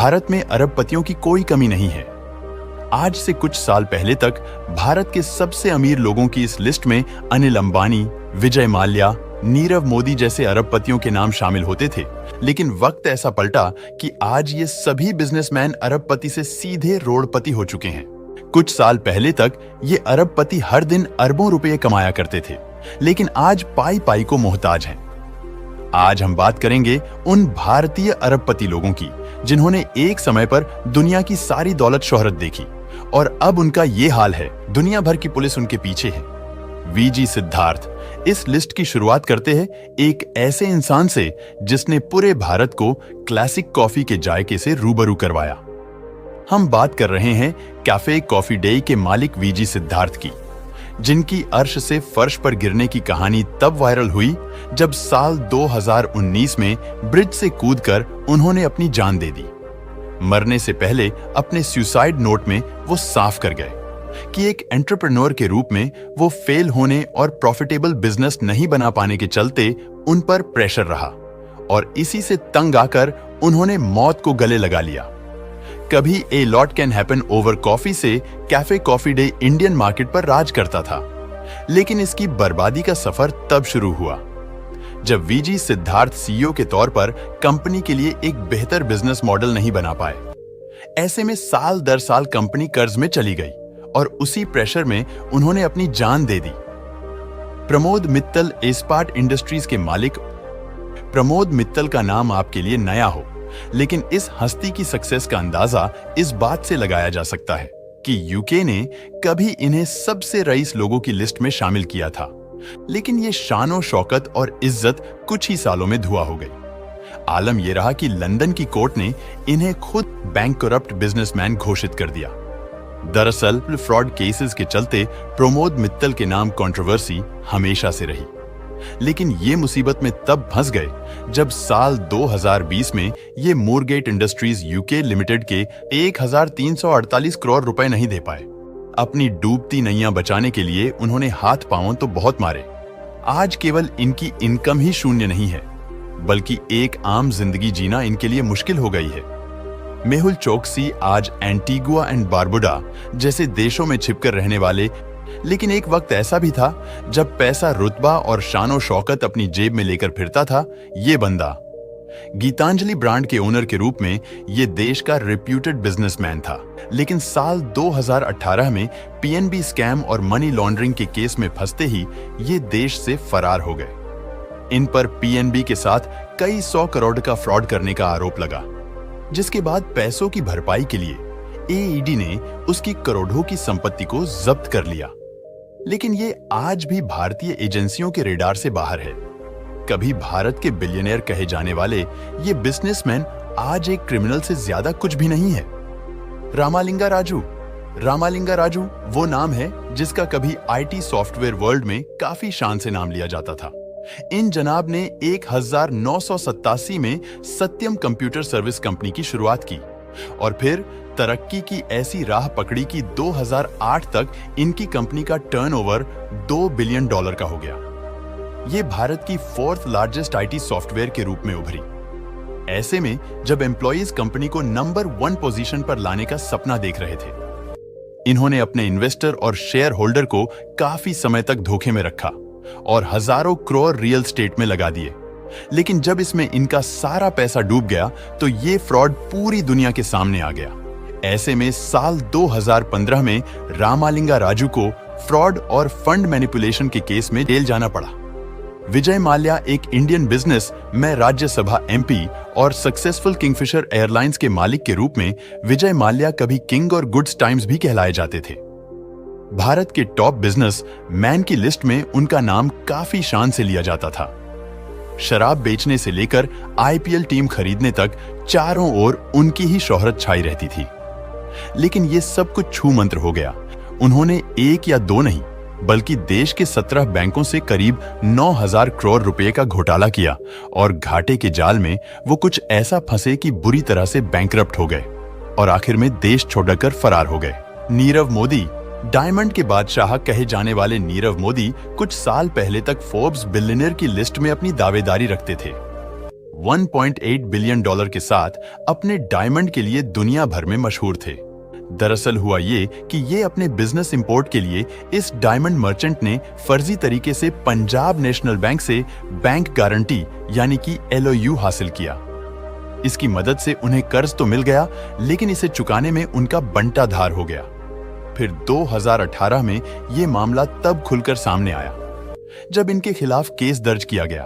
भारत में अरबपतियों की कोई कमी नहीं है। आज से कुछ साल पहले तक भारत के सबसे अमीर लोगों की इस लिस्ट में अनिल अंबानी, विजय माल्या, नीरव मोदी जैसे अरबपतियों के नाम शामिल होते थे। लेकिन वक्त ऐसा पलटा कि आज ये सभी बिजनेसमैन अरबपति से सीधे रोडपति हो चुके हैं। कुछ साल पहले तक ये अरबपति हर दिन अरबों रुपए कमाया करते थे, लेकिन आज पाई पाई को मोहताज हैं। आज हम बात करेंगे उन भारतीय अरबपति लोगों की जिन्होंने एक समय पर दुनिया की सारी दौलत शोहरत देखी और अब उनका ये हाल है, दुनिया भर की पुलिस उनके पीछे है। वीजी सिद्धार्थ। इस लिस्ट की शुरुआत करते हैं एक ऐसे इंसान से जिसने पूरे भारत को क्लासिक कॉफी के जायके से रूबरू करवाया। हम बात कर रहे हैं कैफे कॉफी डे के मालिक वीजी सिद्धार्थ की, जिनकी अर्श से फर्श पर गिरने की कहानी तब वायरल हुई जब साल 2019 में ब्रिज से कूदकर उन्होंने अपनी जान दे दी। मरने से पहले अपने सुसाइड नोट में वो साफ कर गए कि एक एंटरप्रेन्योर के रूप में वो फेल होने और प्रॉफिटेबल बिजनेस नहीं बना पाने के चलते उन पर प्रेशर रहा और इसी से तंग आकर उन्होंने मौत को गले लगा लिया। कभी a lot can happen over coffee से Cafe Coffee Day Indian market पर राज करता था, लेकिन इसकी बर्बादी का सफर तब शुरू हुआ जब वीजी सिद्धार्थ सीईओ के तौर पर कंपनी के लिए एक बेहतर बिजनेस मॉडल नहीं बना पाए। ऐसे में साल दर साल कंपनी कर्ज में चली गई और उसी प्रेशर में उन्होंने अपनी जान दे दी। प्रमोद मित्तल एस्पार्ट इंडस्ट्रीज के मालिक। प्रमोद मित्तल का नाम आपके लिए नया हो, लेकिन इस हस्ती की सक्सेस का अंदाजा इस बात से लगाया जा सकता है कि यूके ने कभी इन्हें सबसे रईस लोगों की लिस्ट में शामिल किया था, लेकिन ये शानो शौकत और इज्जत कुछ ही सालों में धुआं हो गई। आलम यह रहा कि लंदन की कोर्ट ने इन्हें खुद बैंकरप्ट बिजनेसमैन घोषित कर दिया। दरअसल फ्रॉड केसेस के चलते प्रमोद मित्तल के नाम कंट्रोवर्सी हमेशा से रही, लेकिन ये मुसीबत में तब फंस गए जब साल 2020 में ये मोरगेट इंडस्ट्रीज यूके लिमिटेड के 1348 करोड़ रुपए नहीं दे पाए। अपनी डूबती नैया बचाने के लिए उन्होंने हाथ पांव तो बहुत मारे। आज केवल इनकी इनकम ही शून्य नहीं है, बल्कि एक आम जिंदगी जीना इनके लिए मुश्किल हो गई है। मेहुल चोकसी आज एंटीगुआ एंड बारबुडा जैसे देशों में छिपकर रहने वाले, लेकिन एक वक्त ऐसा भी था जब पैसा, रुतबा और शानो शौकत अपनी जेब में लेकर फिरता था ये बंदा। गीतांजलि ब्रांड के ओनर के रूप में ये देश का रेप्यूटेड बिजनेसमैन था, लेकिन साल 2018 में पीएनबी स्कैम और मनी लॉन्ड्रिंग के केस में फंसते ही ये देश से फरार हो गए। इन पर पीएनबी के साथ कई 100 करोड़ का फ्रॉड करने का आरोप लगा, जिसके बाद पैसों की भरपाई के लिए एईडी ने उसकी करोड़ों की संपत्ति को जब्त कर लिया। लेकिन ये आज भी भारतीय एजेंसियों के रेडार से बाहर है। कभी भारत के बिलियनियर कहे जाने वाले ये बिजनेसमैन आज एक क्रिमिनल से ज्यादा कुछ भी नहीं है। रामालिंगा राजू। रामालिंगा राजू वो नाम है जिसका कभी आईटी सॉफ्टवेयर वर्ल्ड में काफी शान से नाम लिया जाता था। इन जनाब ने 1987 में सत्यम कंप्यूटर सर्विस कंपनी की शुरुआत की और फिर तरक्की की ऐसी राह पकड़ी कि 2008 तक इनकी कंपनी का टर्नओवर $2 बिलियन का हो गया। ये भारत की 4th लार्जेस्ट आईटी सॉफ्टवेयर के रूप में उभरी। ऐसे में जब एम्प्लॉइज कंपनी को नंबर 1 पोजीशन पर लाने का सपना देख रहे थे, इन्होंने अपने इन्वेस्टर और शेयर होल्डर को काफी समय तक धोखे में रखा और हजारों करोड़ रियल एस्टेट में लगा दिए। लेकिन जब इसमें इनका सारा पैसा डूब गया तो ये फ्रॉड पूरी दुनिया के सामने आ गया। ऐसे में साल 2015 में रामालिंगा राजू को फ्रॉड और फंड मैनिपुलेशन के केस में जेल जाना पड़ा। विजय माल्या एक इंडियन बिजनेस में राज्यसभा एमपी और सक्सेसफुल किंगफिशर एयरलाइंस के मालिक के रूप में विजय माल्या कभी किंग और गुड्स टाइम्स भी कहलाए जाते थे। भारत के टॉप बिजनेस मैन की लिस्ट में उनका नाम काफी शान से लिया जाता था। शराब बेचने से लेकर आईपीएल टीम खरीदने तक चारों ओर उनकी ही शोहरत छाई रहती थी। लेकिन ये सब कुछ छू मंत्र हो गया। उन्होंने एक या दो नहीं बल्कि देश के 17 बैंकों से करीब 9,000 करोड़ रुपए का घोटाला किया और घाटे के जाल में वो कुछ ऐसा फंसे कि बुरी तरह से बैंकरप्ट हो गए और आखिर में देश छोड़कर फरार हो गए। नीरव मोदी। डायमंड के बादशाह कहे जाने वाले नीरव मोदी कुछ साल पहले तक फोर्ब्स बिलियनियर की लिस्ट में अपनी दावेदारी रखते थे। $1.8 बिलियन के साथ अपने डायमंड के लिए दुनिया भर में मशहूर थे। दरअसल हुआ ये कि ये अपने बिजनेस इंपोर्ट के लिए इस डायमंड मर्चेंट ने फर्जी तरीके से पंजाब नेशनल बैंक से बैंक गारंटी यानी कि LOU हासिल किया। इसकी मदद से उन्हें कर्ज तो मिल गया, लेकिन इसे चुकाने में उनका बंटाधार हो गया। फिर 2018 में ये मामला तब खुलकर सामने आया जब इनके खिलाफ केस दर्ज किया गया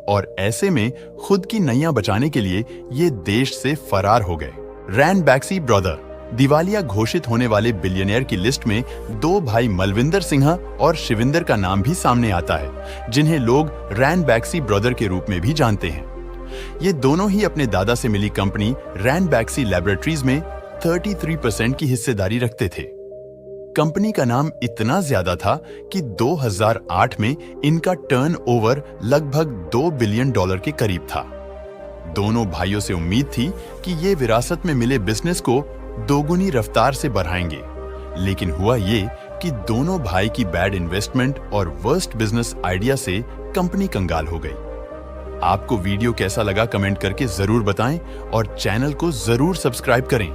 और ऐसे में खुद की नैया बचाने के लिए ये देश से फरार हो गए। रैन बैक्सी ब्रदर दिवालिया घोषित होने वाले बिलियनियर की लिस्ट में 2 भाई मलविंदर सिंह और शिविंदर का नाम भी सामने आता है, जिन्हें लोग रैन बैक्सी ब्रदर के रूप में भी जानते हैं। ये दोनों ही अपने दादा से मिली कंपनी रैन बैक्सी लैबोरेटरीज में 33% की हिस्सेदारी रखते थे। कंपनी का नाम इतना ज्यादा था कि 2008 में इनका टर्नओवर लगभग $2 बिलियन के करीब था। दोनों भाइयों से उम्मीद थी कि ये विरासत में मिले बिजनेस को दोगुनी रफ्तार से बढ़ाएंगे, लेकिन हुआ ये कि दोनों भाई की बैड इन्वेस्टमेंट और वर्स्ट बिजनेस आइडिया से कंपनी कंगाल हो गई। आपको वीडियो कैसा लगा कमेंट करके जरूर बताएं और चैनल को जरूर सब्सक्राइब करें।